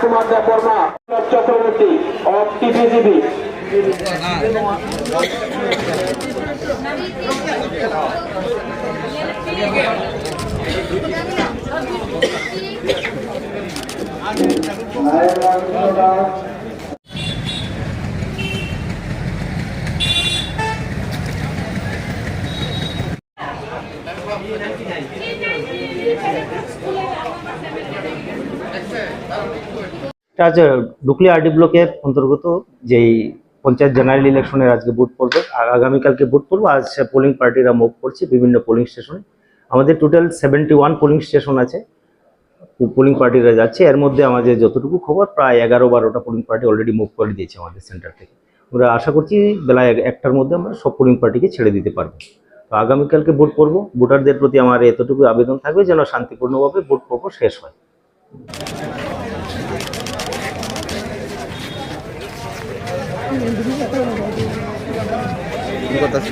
Kumar Deb Varma Chakraborty of টিপিজিবি। আজ ডুকলি RD ব্লকের অন্তর্গত যেই পঞ্চায়েত জেনারেল ইলেকশনের আজকে ভোট পড়বে আর আগামীকালকে ভোট পড়বো। আজ পোলিং পার্টিরা মুভ করছে বিভিন্ন পোলিং স্টেশনে। আমাদের টোটাল 71 পোলিং স্টেশন আছে, পোলিং পার্টিরা যাচ্ছে। এর মধ্যে আমাদের যতটুকু খবর প্রায় 11-12টা পোলিং পার্টি অলরেডি মুভ করে দিয়েছে আমাদের সেন্টার থেকে। আমরা আশা করছি বেলা 1টার মধ্যে আমরা সব পোলিং পার্টিকে ছেড়ে দিতে পারবো। তো আগামীকালকে ভোট পড়বো। ভোটারদের প্রতি আমার এতটুকু আবেদন থাকবে যেন শান্তিপূর্ণভাবে ভোট পর্ব শেষ হয়। ঠিক আছে।